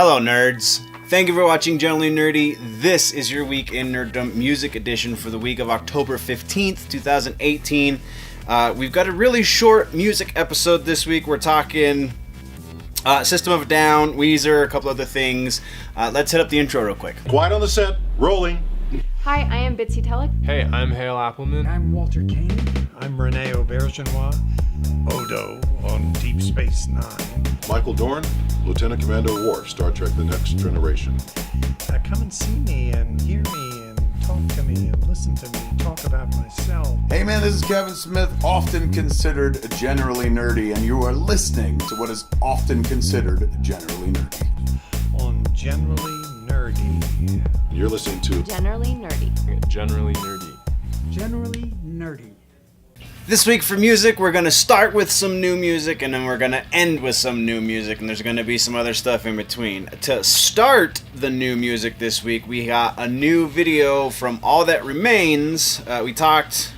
Hello, nerds. Thank you for watching Generally Nerdy. This is your Week in Nerdom Music Edition for the week of October 15th, 2018. We've got a really short music episode this week. We're talking System of a Down, Weezer, a couple other things. Let's hit up the intro real quick. Quiet on the set. Rolling. Hi, I am Bitsy Telek. Hey, I'm Hale Appleman. I'm Walter Kane. I'm Rene Aubergenois. Odo on Deep Space Nine. Michael Dorn, Lieutenant Commander Worf, Star Trek The Next Generation. Come and see me and hear me and talk to me and listen to me talk about myself. Hey man, this is Kevin Smith, often considered generally nerdy, and you are listening to what is often considered generally nerdy. On Generally Nerdy. You're listening to Generally Nerdy. Generally Nerdy. Generally nerdy. This week for music, we're going to start with some new music, and then we're going to end with some new music, and there's going to be some other stuff in between. To start the new music this week, we got a new video from All That Remains. We talked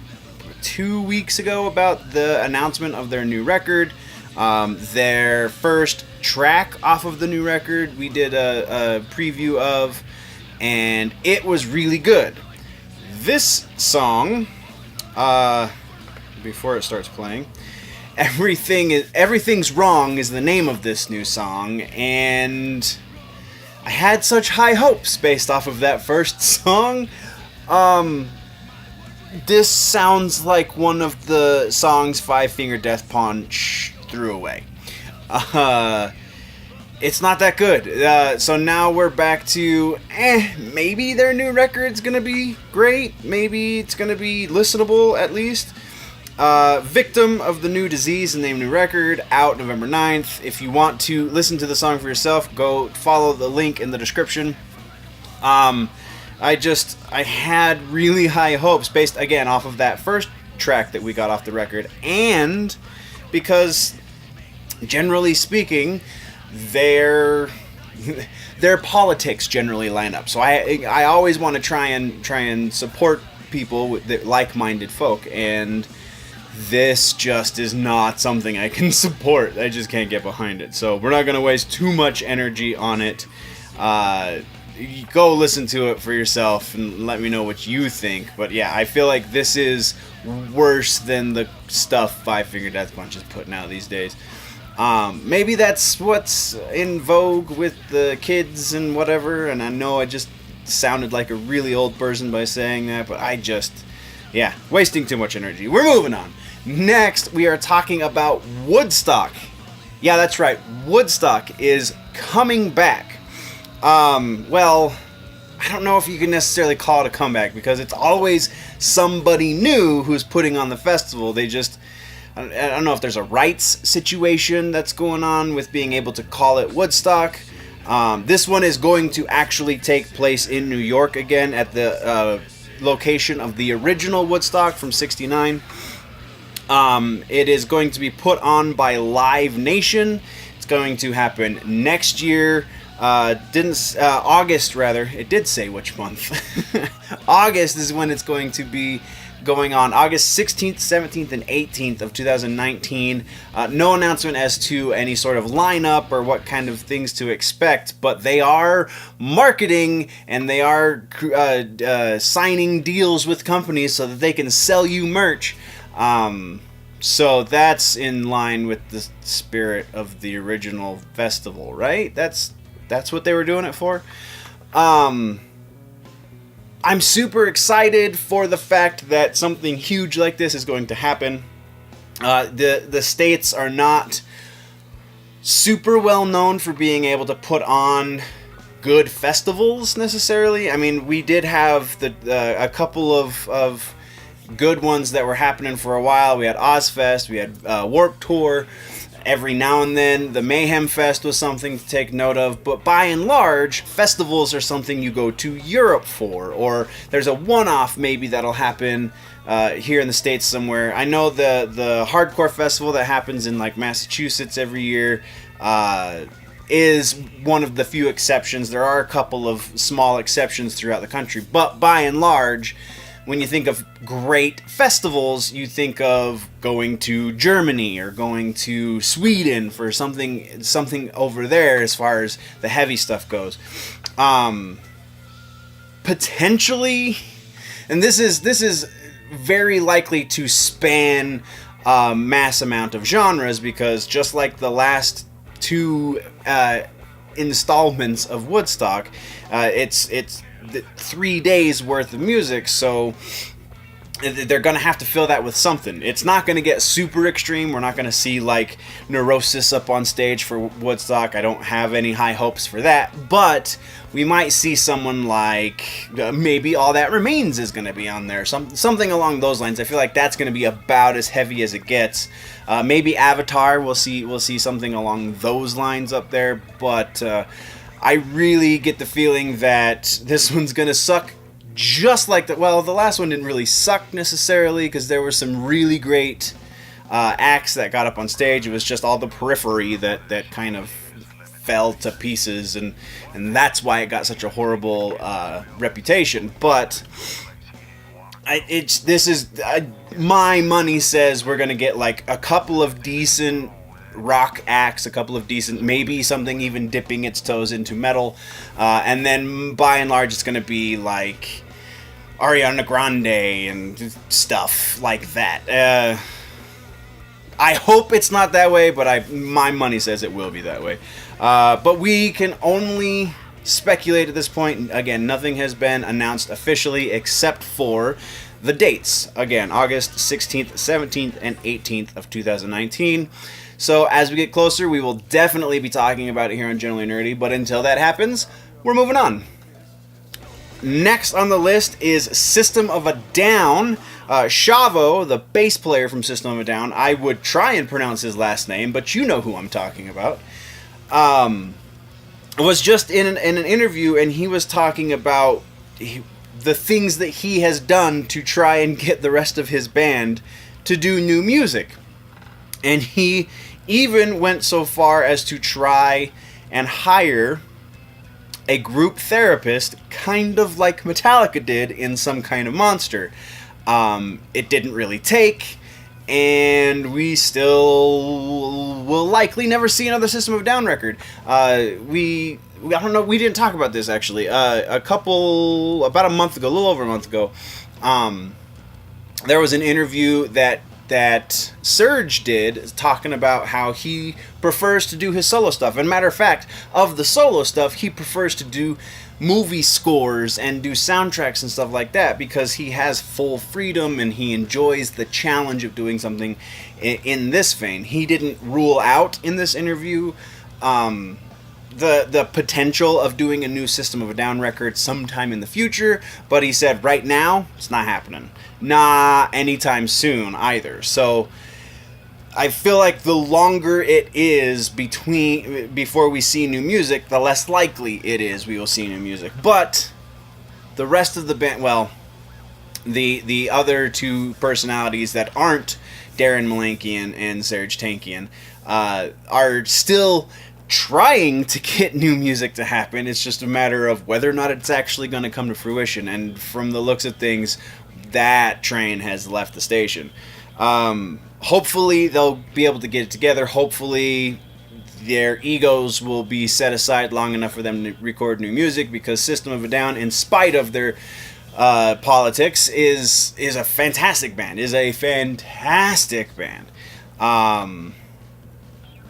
2 weeks ago about the announcement of their new record. Their first track off of the new record we did a preview of, and it was really good. This song, before it starts playing, Everything's Wrong is the name of this new song, and I had such high hopes based off of that first song. This sounds like one of the songs Five Finger Death Punch threw away. It's not that good. So now we're back to, maybe their new record's gonna be great. Maybe it's gonna be listenable at least. Victim of the New Disease, the name of the new record, out November 9th. If you want to listen to the song for yourself, go follow the link in the description. I had really high hopes based, again, off of that first track that we got off the record, and because, generally speaking, their politics generally line up. So I always want to try and support people with like-minded folk, and this just is not something I can support. I just can't get behind it. So we're not going to waste too much energy on it. Go listen to it for yourself and let me know what you think. But yeah, I feel like this is worse than the stuff Five Finger Death Punch is putting out these days. Maybe that's what's in vogue with the kids and whatever, and I know I just sounded like a really old person by saying that, but wasting too much energy. We're moving on. Next, we are talking about Woodstock. Yeah, that's right. Woodstock is coming back. Well, I don't know if you can necessarily call it a comeback, because it's always somebody new who's putting on the festival. I don't know if there's a rights situation that's going on with being able to call it Woodstock. This one is going to actually take place in New York again at the location of the original Woodstock from '69. It is going to be put on by Live Nation. It's going to happen next year. August rather. It did say which month. August is when it's going to be going on, August 16th, 17th, and 18th of 2019. No announcement as to any sort of lineup or what kind of things to expect, but they are marketing and they are signing deals with companies so that they can sell you merch. So that's in line with the spirit of the original festival, right? That's what they were doing it for. I'm super excited for the fact that something huge like this is going to happen. The States are not super well known for being able to put on good festivals necessarily. I mean, we did have a couple of good ones that were happening for a while. We had Ozfest, we had Warped Tour. Every now and then, the Mayhem Fest was something to take note of, but by and large, festivals are something you go to Europe for, or there's a one-off maybe that'll happen here in the States somewhere. I know the Hardcore Festival that happens in like Massachusetts every year is one of the few exceptions. There are a couple of small exceptions throughout the country, but by and large, when you think of great festivals, you think of going to Germany or going to Sweden for something over there as far as the heavy stuff goes. Potentially, and this is very likely to span a mass amount of genres, because just like the last two installments of Woodstock, it's 3 days worth of music, so they're going to have to fill that with something. It's not going to get super extreme. We're not going to see like Neurosis up on stage for Woodstock. I don't have any high hopes for that, but we might see someone like maybe All That Remains is going to be on there, something along those lines. I feel like that's going to be about as heavy as it gets. Maybe Avatar, we'll see something along those lines up there, but I really get the feeling that this one's going to suck just like the last one didn't really suck necessarily, because there were some really great acts that got up on stage. It was just all the periphery that kind of fell to pieces, and that's why it got such a horrible reputation. But my money says we're gonna get like a couple of decent rock acts, a couple of decent, maybe something even dipping its toes into metal, and then by and large it's gonna be like Ariana Grande and stuff like that. I hope it's not that way, but my money says it will be that way. But we can only speculate at this point. Again, nothing has been announced officially except for the dates. Again, August 16th, 17th, and 18th of 2019. So as we get closer, we will definitely be talking about it here on Generally Nerdy, but until that happens, we're moving on. Next on the list is System of a Down. Shavo, the bass player from System of a Down, I would try and pronounce his last name, but you know who I'm talking about, was just in an interview, and he was talking about the things that he has done to try and get the rest of his band to do new music. And he even went so far as to try and hire a group therapist, kind of like Metallica did in Some Kind of Monster. It didn't really take, and we still will likely never see another System of a Down record. I don't know, we didn't talk about this actually. About a month ago, a little over a month ago, there was an interview that Serge did, talking about how he prefers to do his solo stuff. And matter of fact, of the solo stuff, he prefers to do movie scores and do soundtracks and stuff like that, because he has full freedom and he enjoys the challenge of doing something in this vein. He didn't rule out in this interview the potential of doing a new System of a Down record sometime in the future, but he said right now it's not happening. Not anytime soon either. So I feel like the longer it is before we see new music, the less likely it is we will see new music. But the rest of the band, well, the other two personalities that aren't Darren Malankian and Serge Tankian are still trying to get new music to happen. It's just a matter of whether or not it's actually going to come to fruition. And from the looks of things, that train has left the station. Hopefully they'll be able to get it together. Hopefully their egos will be set aside long enough for them to record new music, because System of a Down, in spite of their politics, is a fantastic band.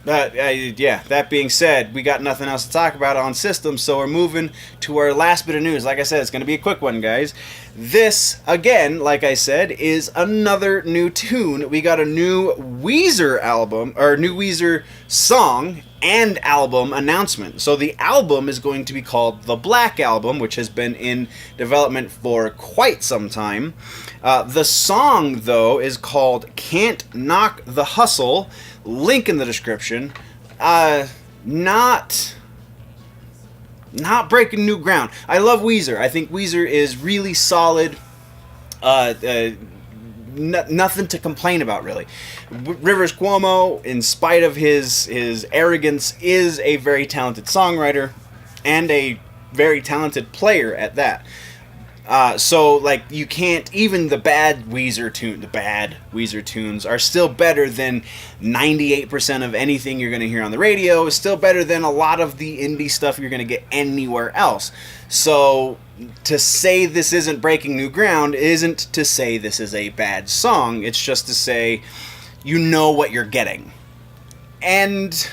That being said, we got nothing else to talk about on System, so we're moving to our last bit of news. Like I said, it's going to be a quick one, guys. This, again, like I said, is another new tune. We got a new Weezer album, or new Weezer song and album announcement. So the album is going to be called The Black Album, which has been in development for quite some time. The song, though, is called Can't Knock the Hustle. Link in the description. Not breaking new ground. I love Weezer. I think Weezer is really solid. Nothing to complain about, really. Rivers Cuomo, in spite of his arrogance, is a very talented songwriter and a very talented player at that. So like you can't, even the bad Weezer tunes are still better than 98% of anything you're going to hear on the radio. Is still better than a lot of the indie stuff you're going to get anywhere else. So to say this isn't breaking new ground isn't to say this is a bad song. It's just to say you know what you're getting. And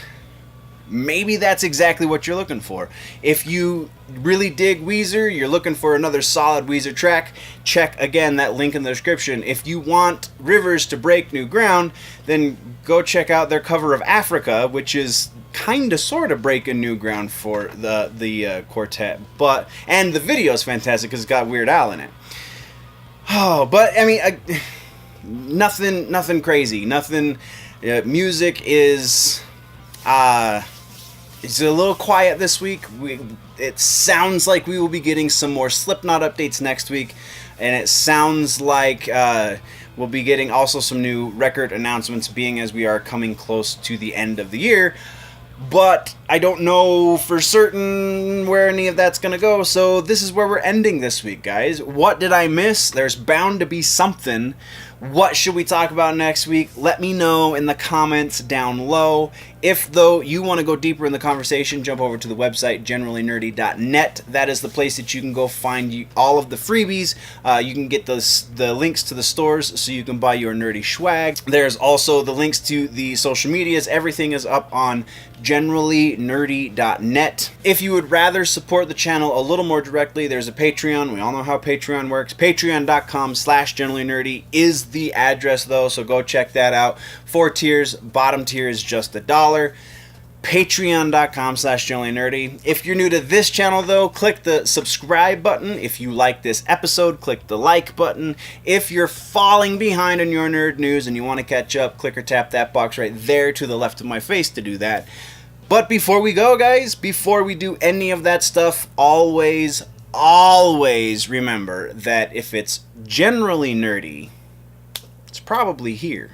maybe that's exactly what you're looking for. If you really dig Weezer, you're looking for another solid Weezer track, check again that link in the description. If you want Rivers to break new ground, then go check out their cover of Africa, which is kind of sort of breaking new ground for the quartet. And the video is fantastic because it's got Weird Al in it. Oh, but I mean, nothing crazy. Nothing. Music is. It's a little quiet this week. It sounds like we will be getting some more Slipknot updates next week, and it sounds like we'll be getting also some new record announcements, being as we are coming close to the end of the year. But I don't know for certain where any of that's going to go, so this is where we're ending this week, guys. What did I miss? There's bound to be something. What should we talk about next week? Let me know in the comments down low. If, though, you want to go deeper in the conversation, jump over to the website, generallynerdy.net. That is the place that you can go find all of the freebies. You can get the links to the stores so you can buy your nerdy swag. There's also the links to the social medias. Everything is up on generallynerdy.net. If you would rather support the channel a little more directly, there's a Patreon. We all know how Patreon works. Patreon.com/generallynerdy is the address, though, so go check that out. 4 tiers. Bottom tier is just $1. Patreon.com/generallynerdy. If you're new to this channel, though, click the subscribe button. If you like this episode, click the like button. If you're falling behind on your nerd news and you want to catch up, click or tap that box right there to the left of my face to do that. But before we go, guys, before we do any of that stuff, always remember that if it's generally nerdy, it's probably here.